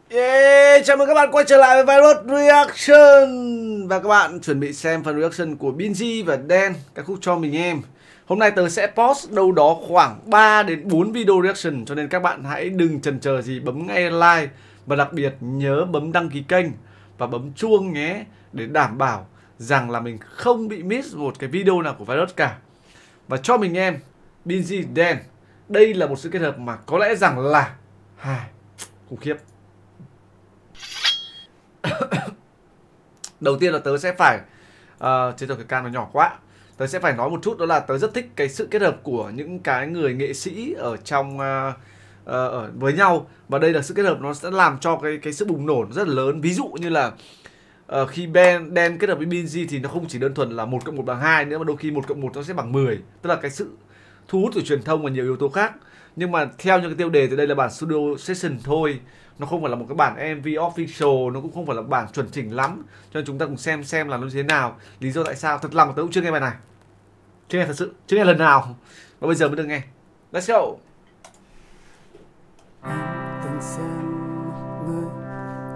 Yeah, chào mừng các bạn quay trở lại với Virus Reaction. Và các bạn chuẩn bị xem phần reaction của Binz và Dan, ca khúc Cho Mình Em. Hôm nay tớ sẽ post đâu đó khoảng 3 đến 4 video reaction, cho nên các bạn hãy đừng chần chờ gì, bấm ngay like. Và đặc biệt nhớ bấm đăng ký kênh và bấm chuông nhé, để đảm bảo rằng là mình không bị miss một cái video nào của Virus cả. Và Cho Mình Em, Binz, Dan, đây là một sự kết hợp mà có lẽ rằng là khủng khiếp. Đầu tiên là tớ sẽ phải trên đầu cái can nó nhỏ quá. Tớ sẽ phải nói một chút, đó là tớ rất thích cái sự kết hợp của những cái người nghệ sĩ ở trong ở với nhau. Và đây là sự kết hợp nó sẽ làm cho cái sự bùng nổ rất là lớn. Ví dụ như là khi Dan kết hợp với Binz thì nó không chỉ đơn thuần là 1 cộng 1 bằng 2 nữa, mà đôi khi 1 cộng 1 nó sẽ bằng 10. Tức là cái sự thu hút từ truyền thông và nhiều yếu tố khác. Nhưng mà theo những cái tiêu đề thì đây là bản studio session thôi, nó không phải là một cái bản MV official, nó cũng không phải là bản chuẩn chỉnh lắm. Cho nên chúng ta cùng xem là nó như thế nào. Lý do tại sao, thật lòng tớ cũng chưa nghe bài này, chưa nghe thật sự, chưa nghe lần nào, và bây giờ mới được nghe. Let's go. Từng xem người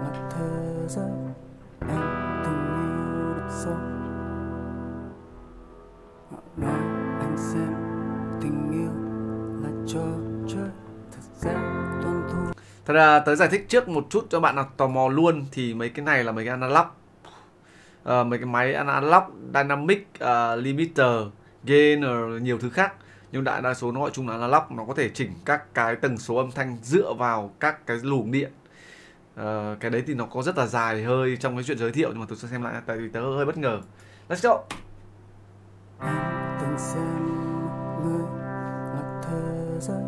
là thế giới, em từng yêu được sâu. Họ nói anh xem tình yêu là trò chơi, thực ra tuân thủ. Thật ra tớ giải thích trước một chút cho bạn nào tò mò luôn, thì mấy cái này là mấy cái analog, mấy cái máy analog, dynamic, limiter, gain, nhiều thứ khác. Nhưng đại đa số nó gọi chung là analog, nó có thể chỉnh các cái tần số âm thanh dựa vào các cái luồng điện. Cái đấy thì nó có rất là dài hơi trong cái chuyện giới thiệu, nhưng mà tôi sẽ xem lại tại vì tớ hơi bất ngờ. Let's go. Em từng xem người là thế giới,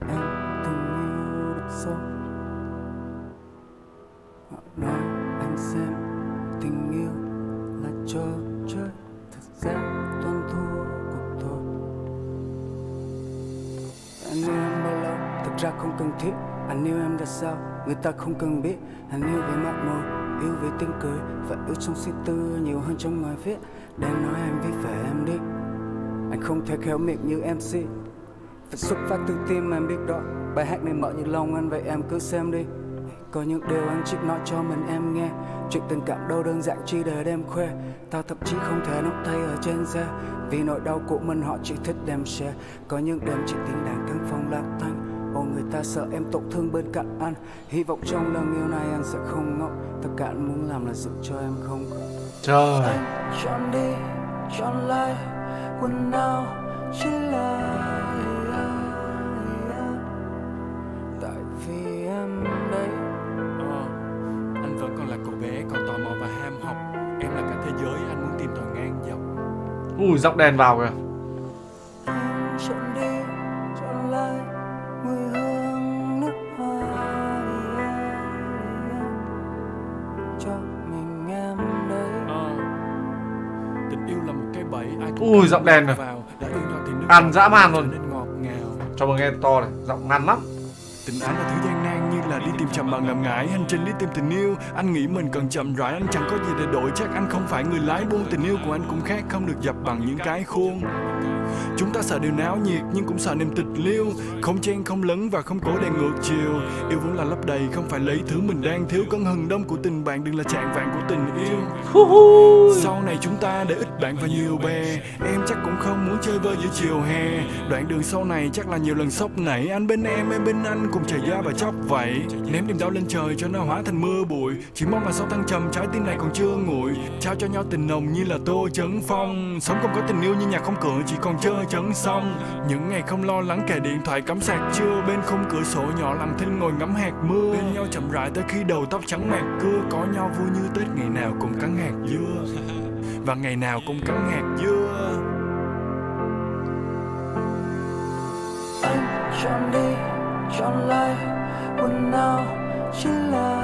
em từng yêu được sâu. Họ nói anh xem tình yêu là trò chơi, thực ra tuân thủ cuộc thôi. Anh yêu em bao lâu, thực ra không cần thiết. Anh yêu em ra sao, người ta không cần biết. Anh yêu về mặt môi, yêu về tiếng cười, và yêu trong suy tư nhiều hơn trong ngoài viết. Để nói anh viết về em đi, anh không thể khéo miệng như MC. Phải xuất phát từ tim em biết đó. Bài hát này mở như lòng anh, vậy em cứ xem đi. Có những điều anh chỉ nói cho mình em nghe. Chuyện tình cảm đâu đơn giản chỉ để đem khoe. Tao thậm chí không thể nắm tay ở trên xe, vì nỗi đau của mình họ chỉ thích đem share. Có những đêm chỉ tiếng đàn căn phòng lạc thanh. Ồ, người ta sợ em tổn thương bên cạnh anh. Hy vọng trong lần yêu này anh sẽ không ngốc. Tất cả anh muốn làm là giữ cho em không khóc. Trời. Anh chọn đi, chọn lại, quần áo chỉ là tại vì em đây. Anh vẫn còn là cậu bé còn tò mò và ham học. Em là cả thế giới anh muốn tìm tòi ngang dọc. Ui, giọng đèn vào kìa. Anh chọn đi, chọn lại mùi hương nước hoa cho mình em đây. Tình yêu là một cái bẫy ai cũng Ui, giọng đèn này vào. Đã yêu nhau thì nước ăn dã man luôn. nên ngọt ngào. Cho mà nghe to này, giọng ngắn lắm. Tình ái là thứ gian nan như là đi tìm chậm bằng ngần ngại. Hành trình đi tìm tình yêu, anh nghĩ mình cần chậm rãi. Anh chẳng có gì để đổi, chắc anh không phải người lái buôn. Tình yêu của anh cũng khác, không được dập bằng những cái khuôn. Chúng ta sợ điều náo nhiệt nhưng cũng sợ niềm tịch liêu. Không chen không lấn và không cố đè ngược chiều. Yêu vốn là lấp đầy, không phải lấy thứ mình đang thiếu. Cơn hừng đông của tình bạn đừng là trạng vạng của tình yêu. Sau này chúng ta để ít bạn và nhiều bè. Em chắc cũng không muốn chơi vơi giữa chiều hè. Đoạn đường sau này chắc là nhiều lần sốc nảy. Anh bên em bên anh cùng chảy da và chóc vậy. Ném niềm đau lên trời cho nó hóa thành mưa bụi. Chỉ mong là sau thăng trầm trái tim này còn chưa nguội. Trao cho nhau tình nồng như là Tô Chấn Phong. Sống không có tình yêu như nhà không cửa, chỉ còn chơi chấn xong. Những ngày không lo lắng kẻ điện thoại cắm sạc chưa. Bên khung cửa sổ nhỏ lặng thinh ngồi ngắm hạt mưa. Bên nhau chậm rãi tới khi đầu tóc trắng mạc cưa. Có nhau vui như Tết, ngày nào cùng cắn hạt dưa và ngày nào cũng cắn hạt dưa. Anh chọn đi, chọn lại, quần áo chỉ là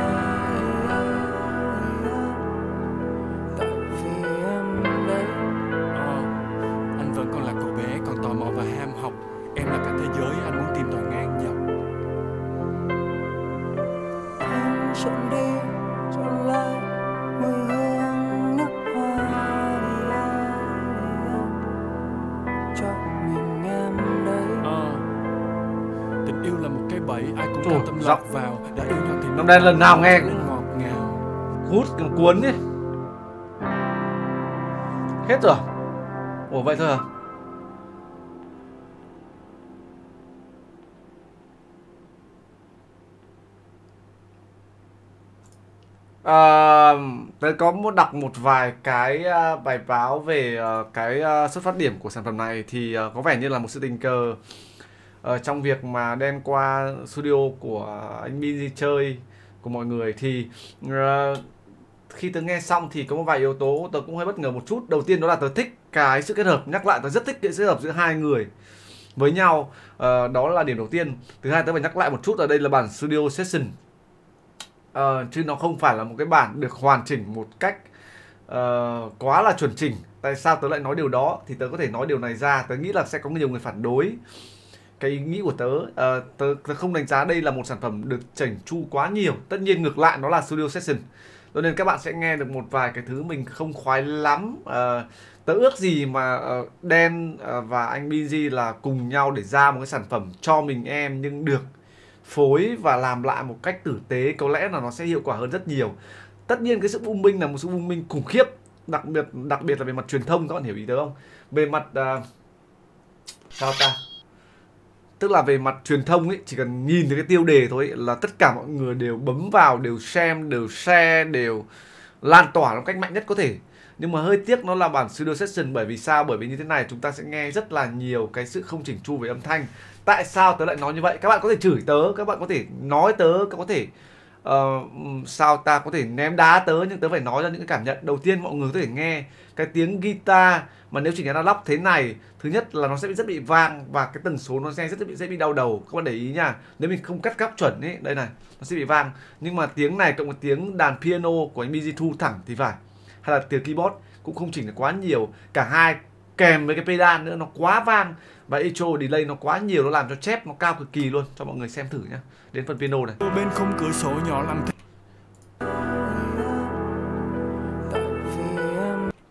tại vì em đây. Anh vẫn còn là cậu bé còn tò mò và ham học. Em là cả thế giới anh muốn tìm tòi ngang dọc. Anh chọn đi, chọn lại mùi hương nước hoa cho mình em đây. Tình yêu là một cái bẫy ai cũng Ồ, lọt vào đã yêu nhau thì Năm nay lần nào nghe cũng ngọt ngào. hút cuốn ấy. Hết rồi. Ủa vậy thôi à? Tớ có muốn đọc một vài cái bài báo về cái xuất phát điểm của sản phẩm này thì có vẻ như là một sự tình cờ trong việc mà đem qua studio của anh Binz chơi của mọi người thì khi tớ nghe xong thì có một vài yếu tố tớ cũng hơi bất ngờ một chút. Đầu tiên đó là tớ thích cái sự kết hợp, nhắc lại tớ rất thích cái sự kết hợp giữa hai người với nhau, đó là điểm đầu tiên. Thứ hai tớ phải nhắc lại một chút ở đây là bản studio session, chứ nó không phải là một cái bản được hoàn chỉnh một cách quá là chuẩn chỉnh. Tại sao tớ lại nói điều đó? Thì tớ có thể nói điều này ra, tớ nghĩ là sẽ có nhiều người phản đối cái ý nghĩ của tớ. Tớ không đánh giá đây là một sản phẩm được chỉnh chu quá nhiều. Tất nhiên ngược lại nó là studio session, cho nên các bạn sẽ nghe được một vài cái thứ mình không khoái lắm. Tớ ước gì mà Dan và anh Binz là cùng nhau để ra một cái sản phẩm cho mình em nhưng được phối và làm lại một cách tử tế, có lẽ là nó sẽ hiệu quả hơn rất nhiều. Tất nhiên cái sự booming là một sự booming khủng khiếp, đặc biệt là về mặt truyền thông, các bạn hiểu ý tớ không? Về mặt sao ta? Tức là về mặt truyền thông ấy, chỉ cần nhìn thấy cái tiêu đề thôi ấy, là tất cả mọi người đều bấm vào, đều xem, đều share, đều lan tỏa một cách mạnh nhất có thể. Nhưng mà hơi tiếc nó là bản studio session. Bởi vì sao? Bởi vì như thế này chúng ta sẽ nghe rất là nhiều cái sự không chỉnh chu về âm thanh. Tại sao tớ lại nói như vậy? Các bạn có thể chửi tớ, các bạn có thể nói tớ, các có thể sao ta có thể ném đá tớ, nhưng tớ phải nói ra những cái cảm nhận. Đầu tiên mọi người có thể nghe cái tiếng guitar mà nếu chỉnh analog thế này, thứ nhất là nó sẽ rất bị vang và cái tần số nó sẽ rất dễ bị đau đầu. Các bạn để ý nha, nếu mình không cắt góc chuẩn ấy, đây này, nó sẽ bị vang. Nhưng mà tiếng này cộng với tiếng đàn piano của anh Binz thu thẳng thì phải, hay là tiếng keyboard cũng không chỉnh được quá nhiều. Cả hai kèm với cái pedal nữa nó quá vang và echo delay nó quá nhiều, nó làm cho chép nó cao cực kỳ luôn. Cho mọi người xem thử nhá. Đến phần piano này. Bên không cửa sổ nhỏ làm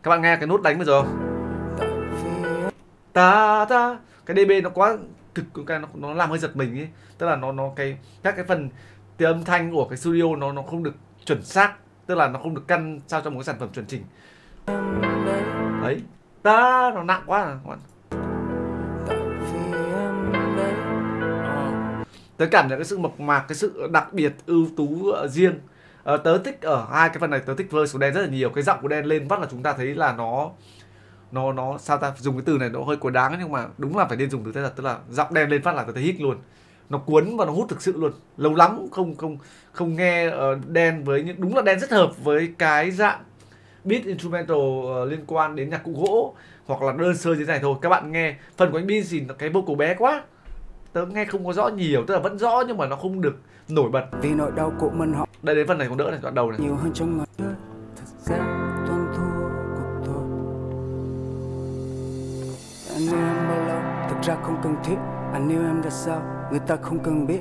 Các bạn nghe cái nốt đánh bây giờ không? Ta ta, cái dB nó quá cực, nó làm hơi giật mình ấy. Tức là nó các cái phần tiếng âm thanh của cái studio nó không được chuẩn xác, tức là nó không được căn sao cho một cái sản phẩm chuẩn chỉnh. Đấy, ta nó nặng quá à. Tớ cảm nhận cái sự mộc mạc, cái sự đặc biệt ưu tú riêng. Tớ thích ở hai cái phần này, tớ thích verse của Dan rất là nhiều. Cái giọng của Dan lên vắt là chúng ta thấy là nó sao ta, dùng cái từ này nó hơi quá đáng nhưng mà đúng là phải nên dùng từ thế thật. Tức là giọng Dan lên phát là tớ thấy hít luôn, nó cuốn và nó hút thực sự luôn. Lâu lắm không nghe Dan với những, đúng là Dan rất hợp với cái dạng beat instrumental liên quan đến nhạc cụ gỗ hoặc là đơn sơ như thế này thôi. Các bạn nghe phần của anh Binz thì cái vocal bé quá, tớ nghe không có rõ nhiều, tức là vẫn rõ nhưng mà nó không được nổi bật. Vì nỗi đau của mình họ Đây đến phần này còn đỡ này, đoạn đầu này. nhiều hơn trong ngoài đời. Thật ra toàn thua cuộc thôi. Anh yêu em bao lâu, thật ra không cần thiết. Anh yêu em ra sao, người ta không cần biết.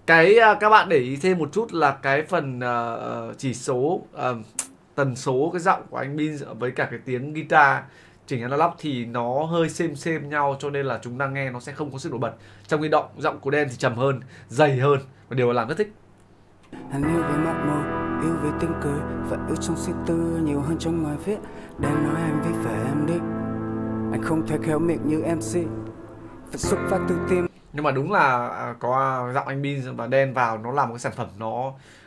Cái các bạn để ý thêm một chút là cái phần chỉ số tần số cái giọng của anh Binz với cả cái tiếng guitar chỉnh analog thì nó hơi xem nhau, cho nên là chúng ta nghe nó sẽ không có sự nổi bật. Trong khi giọng của Dan thì trầm hơn, dày hơn, và điều mà làm rất thích. Anh yêu về mắt môi, yêu về tiếng cười và yêu trong suy tư nhiều hơn trong ngoài viết. Đang nói em viết về em đi, anh không thể khéo miệng như MC, phải xuất phát từ tim. Nhưng mà đúng là có giọng anh Binz và Dan vào, nó làm một cái sản phẩm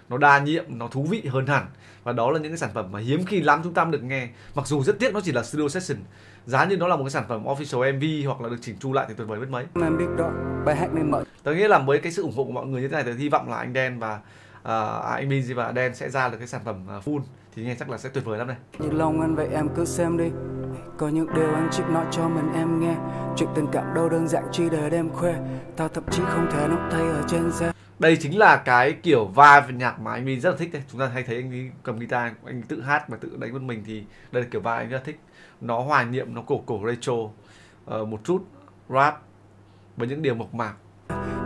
nó đa nhiệm, nó thú vị hơn hẳn. Và đó là những cái sản phẩm mà hiếm khi lắm chúng ta được nghe. Mặc dù rất tiếc nó chỉ là studio session, giá như nó là một cái sản phẩm official MV hoặc là được chỉnh chu lại thì tuyệt vời biết mấy. Em biết đó, bài hát này mở. Tớ nghĩ là với cái sự ủng hộ của mọi người như thế này, tớ hy vọng là anh Dan và anh Binz và Dan sẽ ra được cái sản phẩm full thì nghe chắc là sẽ tuyệt vời lắm này. Như lòng anh vậy em cứ xem đi, có những điều anh chỉ nói cho mình em nghe. Chuyện tình cảm đâu đơn giản chỉ để đem khoe, tao thậm chí không thể nắm tay ở trên xe. Đây chính là cái kiểu vibe nhạc mà anh Binz rất là thích đây. Chúng ta hay thấy anh ấy cầm guitar, anh tự hát và tự đánh một mình, thì đây là kiểu vibe anh rất là thích. Nó hòa niệm, nó cổ retro, một chút rap với những điều mộc mạc.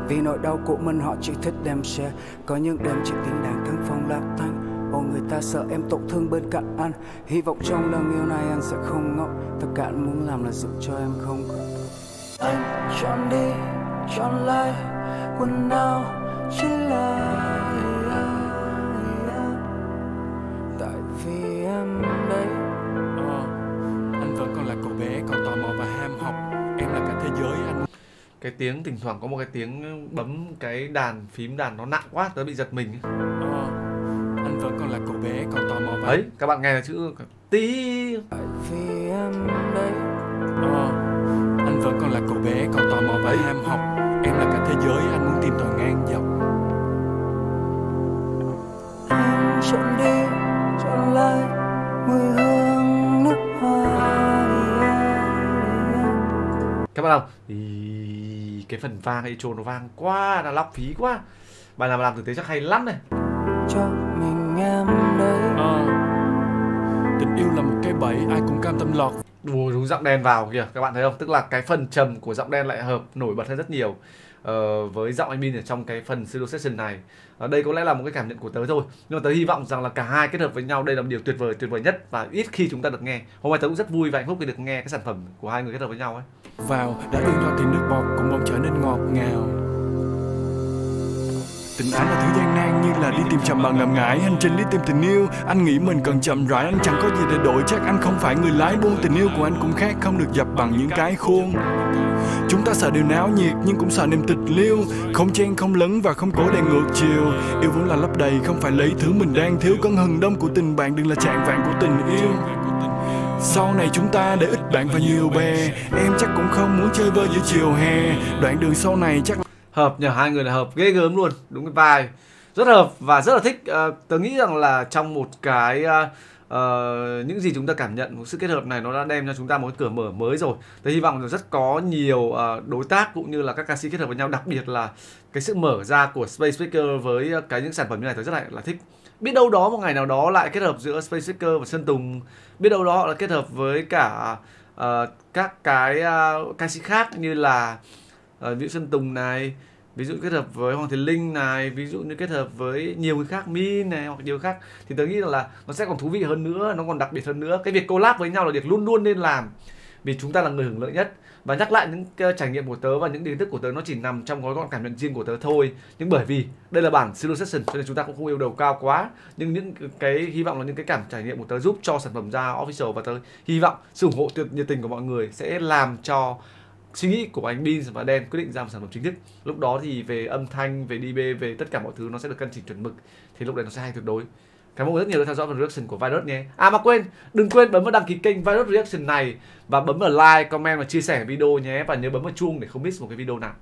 Vì nỗi đau của mình họ chỉ thích đem share, có những đêm chỉ tiếng đàn căn phòng lạc thanh. Ồ người ta sợ em tổn thương bên cạnh anh, hy vọng trong lần yêu này anh sẽ không ngốc. Tất cả anh muốn làm là giúp cho em không. Anh chọn đi, chọn lại quần áo chỉ là tại vì em đấy. Anh vẫn còn là cậu bé còn tò mò và ham học. Em là cả thế giới anh. Cái tiếng thỉnh thoảng có một cái tiếng bấm cái đàn phím đàn nó nặng quá, tớ bị giật mình. Anh vẫn còn là cậu bé còn tò mò và Đấy, các bạn nghe là chữ tí. Tại vì em đấy. Anh vẫn còn là cậu bé còn tò mò và ham học. Em là cả thế giới anh muốn tìm tòi ngang dọc. Anh chọn đi, chọn lại mùi hương nước hoa. Các bạn không? Cái phần vang hay intro nó vang quá, là lọc phí quá. Bài nào mà làm thực tế chắc hay lắm này. Cho mình em đấy. Tình yêu là một cái bẫy ai cũng cam tâm lọt. Đúng giọng đen vào kìa, các bạn thấy không? Tức là cái phần trầm của giọng đen lại hợp nổi bật hơn rất nhiều với giọng anh Min ở trong cái phần studio session này. Đây có lẽ là một cái cảm nhận của tớ thôi, nhưng mà tớ hy vọng rằng là cả hai kết hợp với nhau đây là một điều tuyệt vời nhất và ít khi chúng ta được nghe. Hôm nay tớ cũng rất vui và hạnh phúc khi được nghe cái sản phẩm của hai người kết hợp với nhau ấy. Vào đã ương nho thì nước bọt cũng bỗng trở nên ngọt ngào. Tình ái là thứ gian nan như là đi tìm chậm bằng ngần ngại. Hành trình đi tìm tình yêu, anh nghĩ mình cần chậm rãi. Anh chẳng có gì để đổi, chắc anh không phải người lái buôn. Tình yêu của anh cũng khác, không được dập bằng những cái khuôn. Chúng ta sợ điều náo nhiệt nhưng cũng sợ niềm tịch liêu. Không chen không lấn và không cố đè ngược chiều. Yêu vốn là lấp đầy, không phải lấy thứ mình đang thiếu. Cơn hừng đông của tình bạn đừng là trạng vàng của tình yêu. Sau này chúng ta để ít bạn và nhiều bè. Em chắc cũng không muốn chơi vơi giữa chiều hè. Đoạn đường sau này chắc hợp nhờ, hai người là hợp ghê gớm luôn, đúng cái vai rất hợp và rất là thích. Tớ nghĩ rằng là trong một cái những gì chúng ta cảm nhận, một sự kết hợp này nó đã đem cho chúng ta một cái cửa mở mới rồi. Tớ hy vọng là rất có nhiều đối tác cũng như là các ca sĩ kết hợp với nhau, đặc biệt là cái sự mở ra của Space Speaker với những sản phẩm như này tớ rất là thích. Biết đâu đó một ngày nào đó lại kết hợp giữa Space Speaker và Sơn Tùng, biết đâu đó họ là kết hợp với cả các cái ca sĩ khác như là ví dụ Sơn Tùng này, ví dụ kết hợp với Hoàng Thùy Linh này, ví dụ như kết hợp với nhiều người khác, Min này hoặc nhiều khác, thì tớ nghĩ là nó sẽ còn thú vị hơn nữa, nó còn đặc biệt hơn nữa. Cái việc collab với nhau là việc luôn luôn nên làm vì chúng ta là người hưởng lợi nhất. Và nhắc lại những trải nghiệm của tớ và những kiến thức của tớ nó chỉ nằm trong gói gọn cảm nhận riêng của tớ thôi. Nhưng bởi vì đây là bản studio session cho nên chúng ta cũng không yêu đầu cao quá. Nhưng những cái hy vọng là những cái cảm trải nghiệm của tớ giúp cho sản phẩm ra official, và tớ hy vọng sự ủng hộ nhiệt tình của mọi người sẽ làm cho suy nghĩ của anh Beans và Đen quyết định ra một sản phẩm chính thức. Lúc đó thì về âm thanh, về DB, về tất cả mọi thứ nó sẽ được cân chỉnh chuẩn mực. Thì lúc đấy nó sẽ hay tuyệt đối. Cảm ơn rất nhiều đã theo dõi phần reaction của Virus nhé. À mà đừng quên bấm vào đăng ký kênh Virus Reaction này và bấm vào like, comment và chia sẻ video nhé, và nhớ bấm vào chuông để không miss một cái video nào.